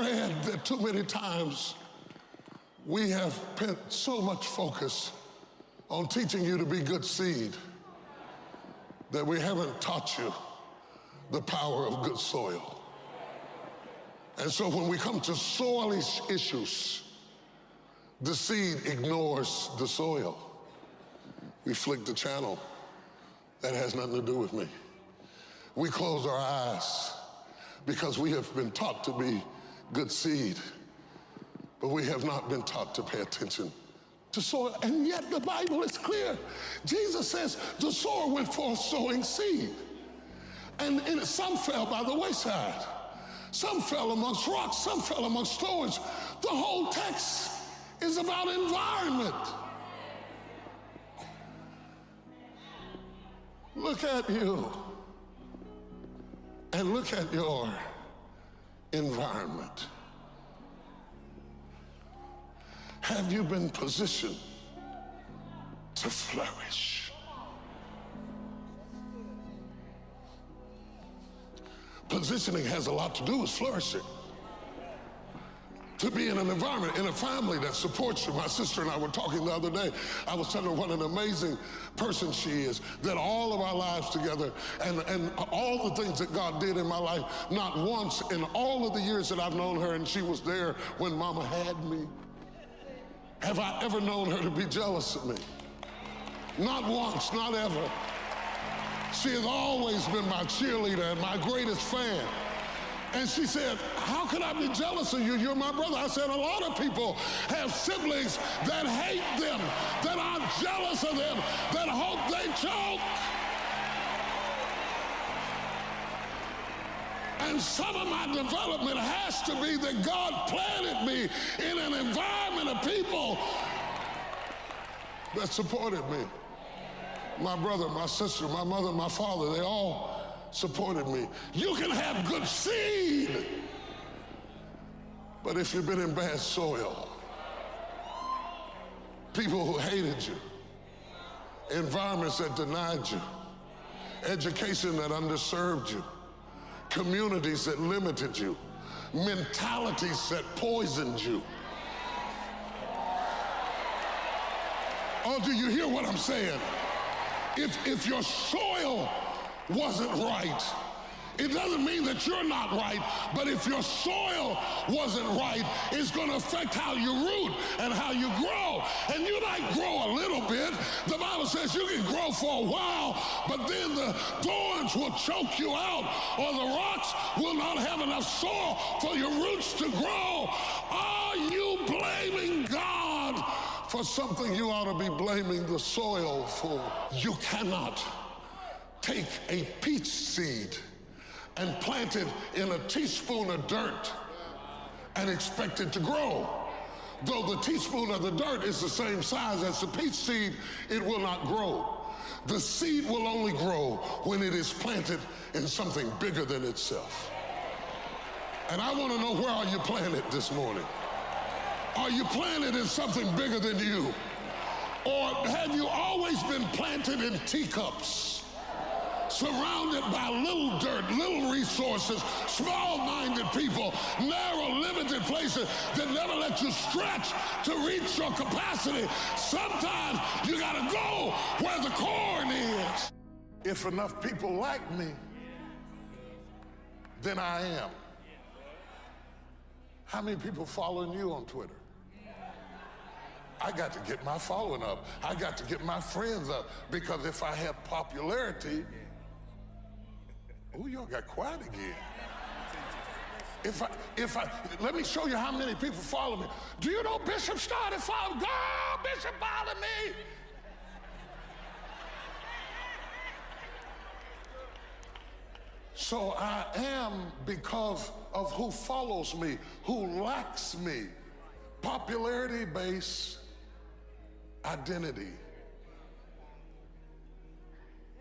afraid that too many times we have put so much focus on teaching you to be good seed that we haven't taught you the power of good soil. And so when we come to soil issues, the seed ignores the soil. We flick the channel. That has nothing to do with me. We close our eyes because we have been taught to be good seed, but we have not been taught to pay attention to soil. And yet the Bible is clear. Jesus says the sower went forth sowing seed. And some fell by the wayside. Some fell amongst rocks. Some fell amongst thorns. The whole text is about environment. Look at you and look at your environment. Have you been positioned to flourish? Positioning has a lot to do with flourishing. To be in an environment, in a family that supports you. My sister and I were talking the other day. I was telling her what an amazing person she is, that all of our lives together and all the things that God did in my life, not once in all of the years that I've known her, and she was there when Mama had me, have I ever known her to be jealous of me. Not once, not ever. She has always been my cheerleader and my greatest fan. And she said, how could I be jealous of you? You're my brother. I said, a lot of people have siblings that hate them, that are jealous of them, that hope they choke. And some of my development has to be that God planted me in an environment of people that supported me. My brother, my sister, my mother, my father, they all supported me. You can have good seed, but if you've been in bad soil, people who hated you, environments that denied you, education that underserved you, communities that limited you, mentalities that poisoned you. Oh, do you hear what I'm saying? If your soil wasn't right, it doesn't mean that you're not right, but if your soil wasn't right, it's going to affect how you root and how you grow. And you might grow a little bit. The Bible says you can grow for a while, but then the thorns will choke you out, or the rocks will not have enough soil for your roots to grow. Are you blaming God for something you ought to be blaming the soil for? You cannot take a peach seed and plant it in a teaspoon of dirt and expect it to grow. Though the teaspoon of the dirt is the same size as the peach seed, it will not grow. The seed will only grow when it is planted in something bigger than itself. And I want to know, where are you planted this morning? Are you planted in something bigger than you? Or have you always been planted in teacups, surrounded by little dirt, little resources, small-minded people, narrow, limited places that never let you stretch to reach your capacity? Sometimes you gotta go where the corn is. If enough people like me, then I am. How many people following you on Twitter? I got to get my following up. I got to get my friends up, because if I have popularity, oh, y'all got quiet again. Let me show you how many people follow me. Do you know Bishop started following? Girl, Bishop followed me. So I am because of who follows me, who likes me. Popularity-based identity.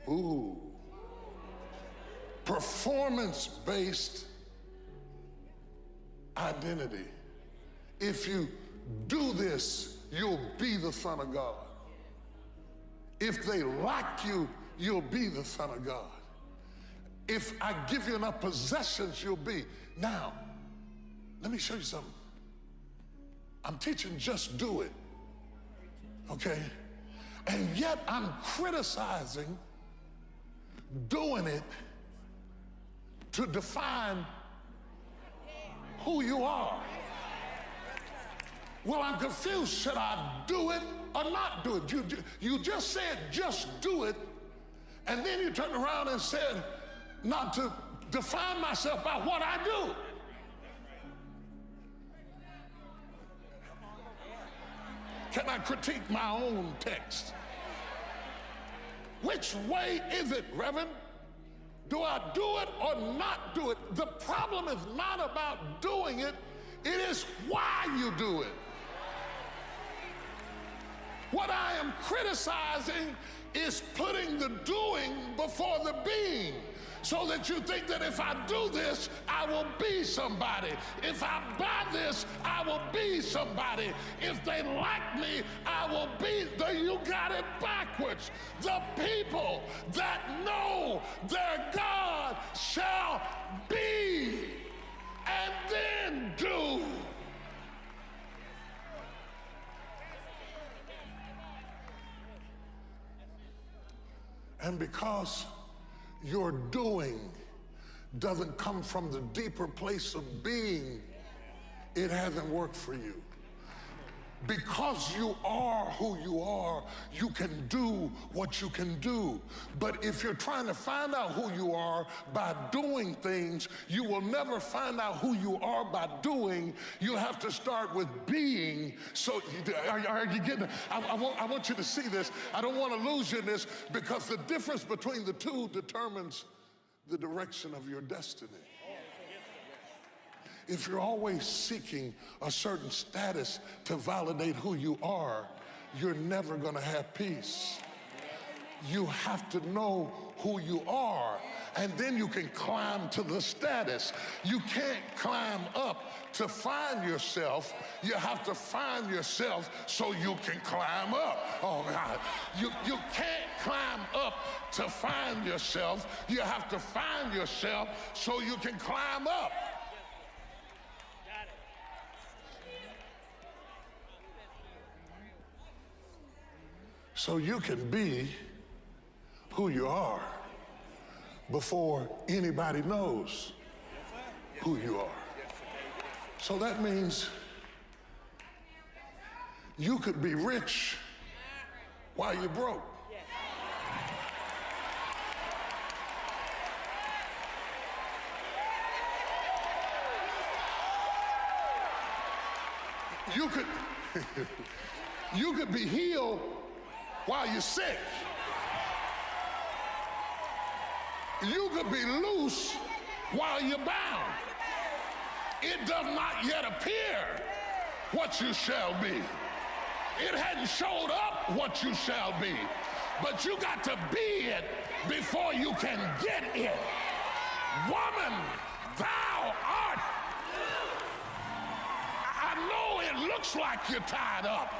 Ooh. Performance-based identity. If you do this, you'll be the Son of God. If they like you, you'll be the Son of God. If I give you enough possessions, you'll be. Now, Let me show you something. I'm teaching just do it, okay? And yet I'm criticizing doing it to define who you are. Well, I'm confused. Should I do it or not do it? You just said just do it, and then you turned around and said not to define myself by what I do. Can I critique my own text? Which way is it, Reverend? Do I do it or not do it? The problem is not about doing it, it is why you do it. What I am criticizing is putting the doing before the being, so that you think that if I do this, I will be somebody. If I buy this, I will be somebody. If they like me, I will be. You got it backwards. The people that know their God shall be and then do. And because your doing doesn't come from the deeper place of being, it hasn't worked for you. Because you are who you are, you can do what you can do. But if you're trying to find out who you are by doing things, you will never find out who you are by doing. You have to start with being. So are you getting it? I want you to see this. I don't want to lose you in this, because the difference between the two determines the direction of your destiny. If you're always seeking a certain status to validate who you are, you're never going to have peace. You have to know who you are, and then you can climb to the status. You can't climb up to find yourself. You have to find yourself so you can climb up. Oh God, you can't climb up to find yourself. You have to find yourself so you can climb up. So you can be who you are before anybody knows who you are. So that means you could be rich while you're broke. You could be healed while you're sick. You could be loose while you're bound. It does not yet appear what you shall be. It hadn't showed up what you shall be. But you got to be it before you can get it. Woman, thou art. I know it looks like you're tied up.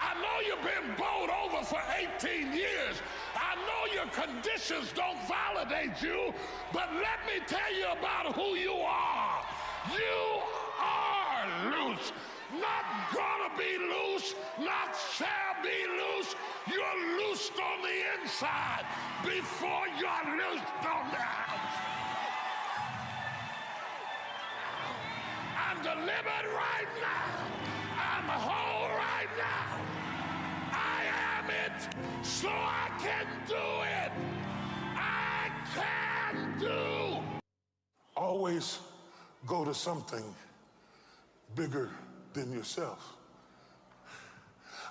I know you've been bowled over for 18 years. I know your conditions don't validate you, but let me tell you about who you are. You are loose. Not gonna be loose, not shall be loose. You're loosed on the inside before you're loosed on the outside. I'm delivered right now. I'm whole right now. I am it, so I can do it. I can do. Always go to something bigger than yourself.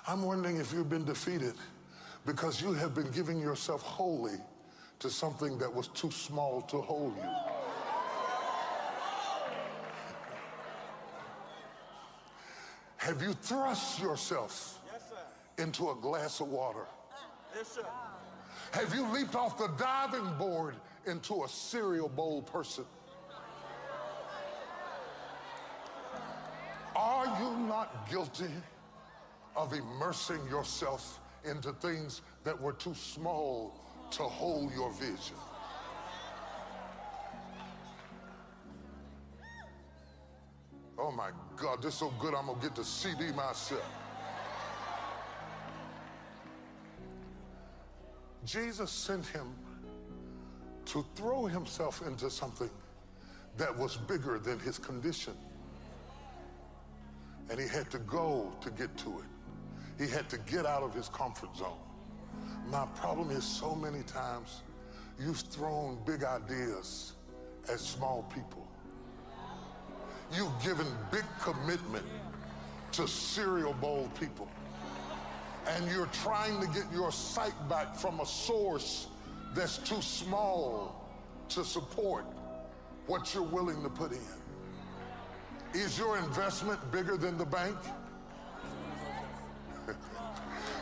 I'm wondering if you've been defeated because you have been giving yourself wholly to something that was too small to hold you. Have you thrust yourself into a glass of water? Yes, sir. Have you leaped off the diving board into a cereal bowl person? Are you not guilty of immersing yourself into things that were too small to hold your vision? Oh my God, this is so good I'm gonna get the CD myself. Jesus sent him to throw himself into something that was bigger than his condition. And he had to go to get to it. He had to get out of his comfort zone. My problem is so many times you've thrown big ideas at small people. You've given big commitment to cereal bowl people. And you're trying to get your sight back from a source that's too small to support what you're willing to put in. Is your investment bigger than the bank?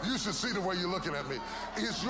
You should see the way you're looking at me. Is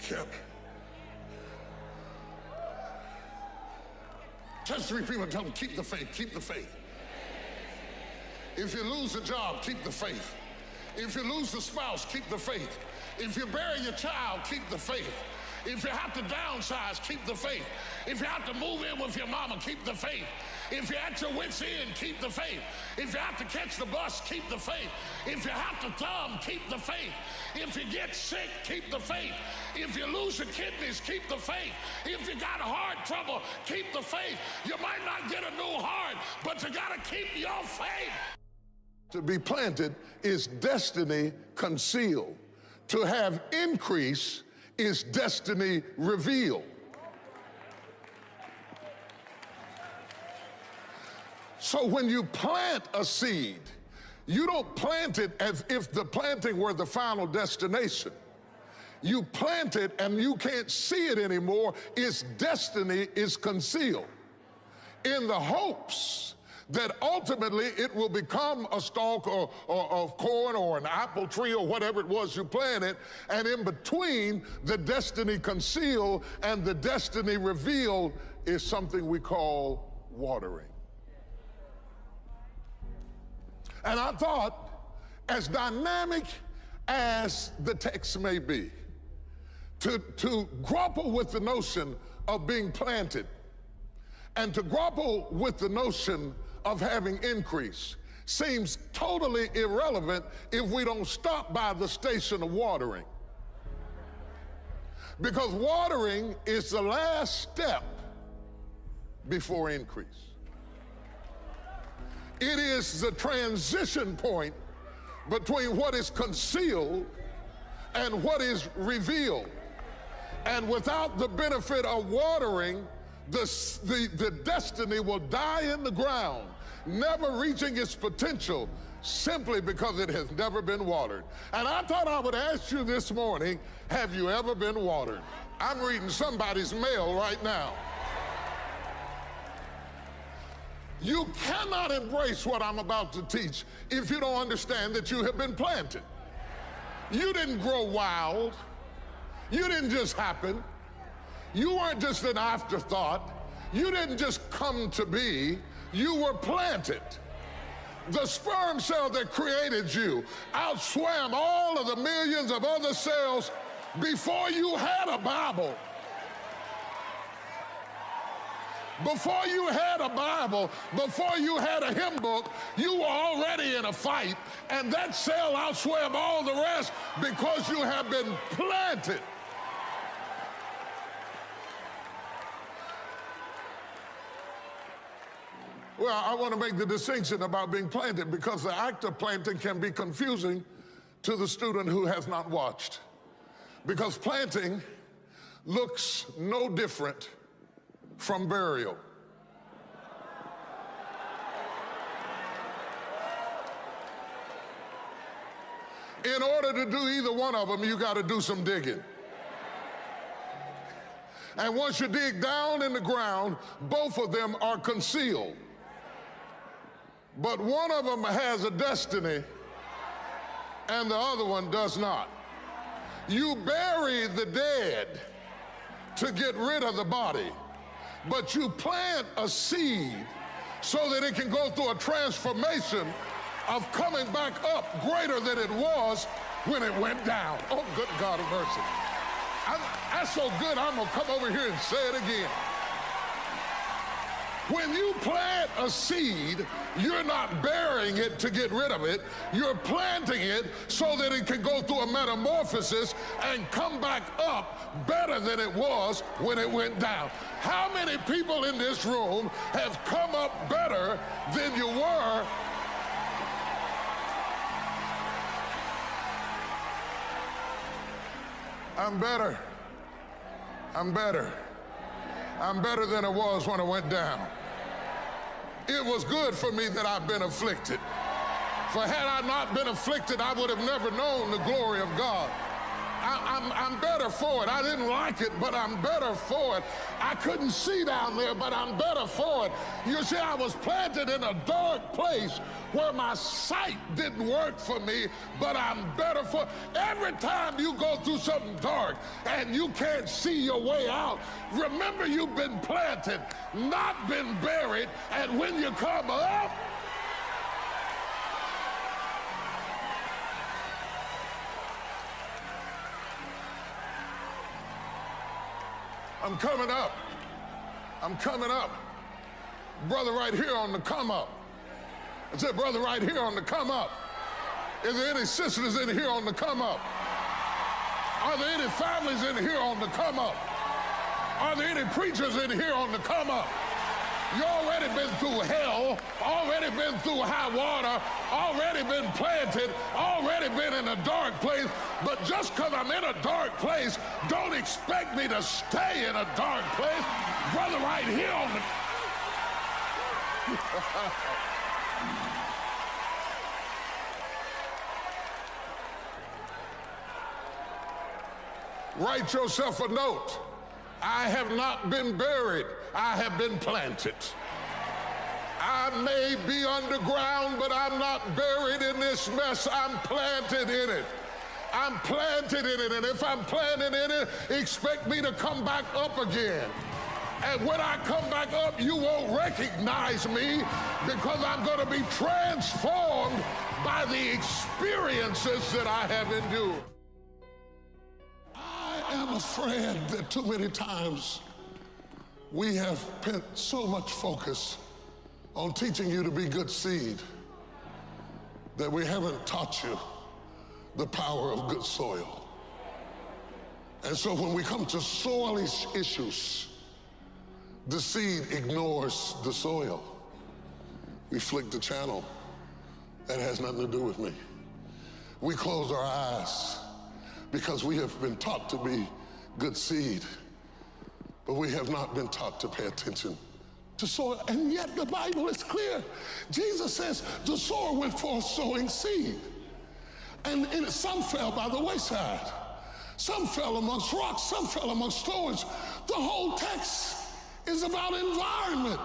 kept. Touch 3 people and tell them, keep the faith, keep the faith. If you lose a job, keep the faith. If you lose a spouse, keep the faith. If you bury your child, keep the faith. If you have to downsize, keep the faith. If you have to move in with your mama, keep the faith. If you're at your wit's end, keep the faith. If you have to catch the bus, keep the faith. If you have to thumb, keep the faith. If you get sick, keep the faith. If you lose your kidneys, keep the faith. If you got heart trouble, keep the faith. You might not get a new heart, but you got to keep your faith. To be planted is destiny concealed. To have increase is destiny revealed. So when you plant a seed, you don't plant it as if the planting were the final destination. You plant it and you can't see it anymore. Its destiny is concealed in the hopes that ultimately it will become a stalk or of corn or an apple tree or whatever it was you planted, and in between the destiny concealed and the destiny revealed is something we call watering. And I thought, as dynamic as the text may be, to grapple with the notion of being planted and to grapple with the notion of having increase seems totally irrelevant if we don't stop by the station of watering. Because watering is the last step before increase. It is the transition point between what is concealed and what is revealed. And without the benefit of watering, the destiny will die in the ground, never reaching its potential simply because it has never been watered. And I thought I would ask you this morning, have you ever been watered? I'm reading somebody's mail right now. You cannot embrace what I'm about to teach if you don't understand that you have been planted. You didn't grow wild. You didn't just happen. You weren't just an afterthought. You didn't just come to be. You were planted. The sperm cell that created you outswam all of the millions of other cells before you had a Bible. Before you had a Bible, before you had a hymn book, you were already in a fight, and that cell outswam all the rest because you have been planted. Well, I want to make the distinction about being planted because the act of planting can be confusing to the student who has not watched. Because planting looks no different from burial. In order to do either one of them, you got to do some digging. And once you dig down in the ground, both of them are concealed. But one of them has a destiny and the other one does not. You bury the dead to get rid of the body, but you plant a seed so that it can go through a transformation of coming back up greater than it was when it went down. Oh, good God of mercy. That's so good, I'm going to come over here and say it again. When you plant a seed, you're not burying it to get rid of it. You're planting it so that it can go through a metamorphosis and come back up better than it was when it went down. How many people in this room have come up better than you were? I'm better. I'm better. I'm better than I was when I went down. It was good for me that I've been afflicted. For had I not been afflicted, I would have never known the glory of God. I'm better for it. I didn't like it, but I'm better for it. I couldn't see down there, but I'm better for it. You see, I was planted in a dark place where my sight didn't work for me, but I'm better for it. Every time you go through something dark and you can't see your way out, remember you've been planted, not been buried, and when you come up, I'm coming up. I'm coming up. Brother right here on the come up. I said, brother right here on the come up. Is there any sisters in here on the come up? Are there any families in here on the come up? Are there any preachers in here on the come up? You already been through hell, already been through high water, already been planted, already been in a dark place. But just because I'm in a dark place, don't expect me to stay in a dark place. Brother right here on the... Write yourself a note. I have not been buried. I have been planted. I may be underground, but I'm not buried in this mess. I'm planted in it. I'm planted in it, and if I'm planted in it, expect me to come back up again. And when I come back up, you won't recognize me because I'm going to be transformed by the experiences that I have endured. I am afraid that too many times we have put so much focus on teaching you to be good seed that we haven't taught you the power of good soil. And so when we come to soil issues, the seed ignores the soil. We flick the channel. That has nothing to do with me. We close our eyes because we have been taught to be good seed, but we have not been taught to pay attention to soil. And yet the Bible is clear. Jesus says the sower went forth sowing seed. And some fell by the wayside. Some fell amongst rocks. Some fell amongst thorns. The whole text is about environment.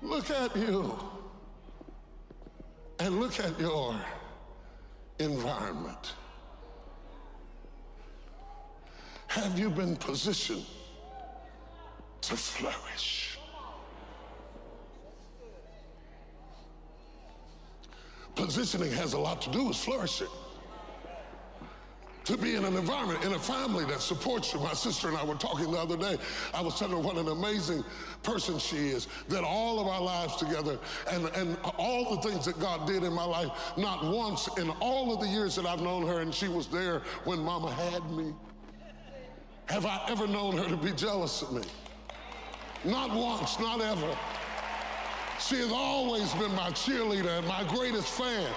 Look at you and look at your environment. Have you been positioned to flourish? Positioning has a lot to do with flourishing. To be in an environment, in a family that supports you. My sister and I were talking the other day. I was telling her what an amazing person she is, that all of our lives together and all the things that God did in my life, not once in all of the years that I've known her, and she was there when Mama had me, have I ever known her to be jealous of me. Not once, not ever. She has always been my cheerleader and my greatest fan.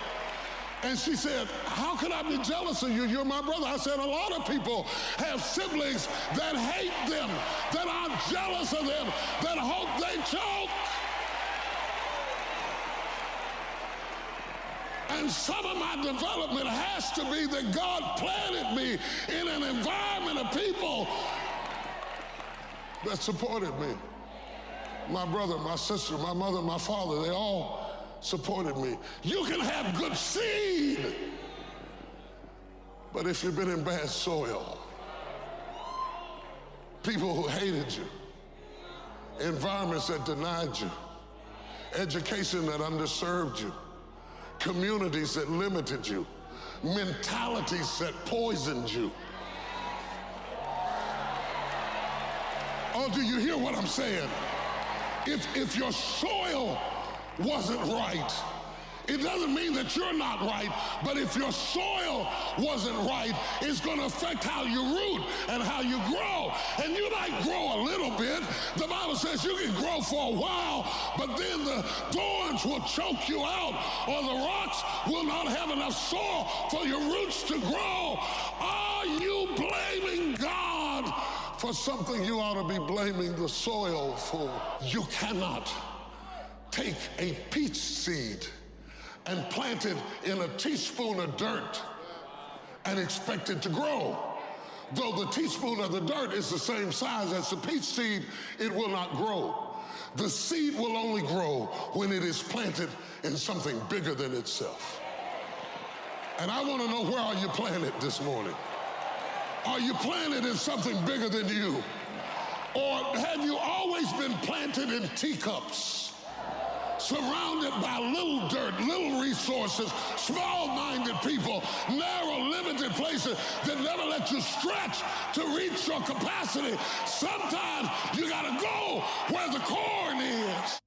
And she said, how could I be jealous of you? You're my brother. I said, a lot of people have siblings that hate them, that are jealous of them, that hope they choke. And some of my development has to be that God planted me in an environment of people that supported me. My brother, my sister, my mother, my father, they all supported me. You can have good seed, but if you've been in bad soil, people who hated you, environments that denied you, education that underserved you, communities that limited you, mentalities that poisoned you. Oh, do you hear what I'm saying? If your soil wasn't right, it doesn't mean that you're not right, but if your soil wasn't right, it's going to affect how you root and how you grow. And you might grow a little bit. The Bible says you can grow for a while, but then the thorns will choke you out, or the rocks will not have enough soil for your roots to grow. Are you blaming God for something you ought to be blaming the soil for? You cannot take a peach seed and plant it in a teaspoon of dirt and expect it to grow. Though the teaspoon of the dirt is the same size as the peach seed, it will not grow. The seed will only grow when it is planted in something bigger than itself. And I want to know, where are you planted this morning? Are you planted in something bigger than you? Or have you always been planted in teacups, surrounded by little dirt, little resources, small-minded people, narrow, limited places that never let you stretch to reach your capacity? Sometimes you got to go where the corn is.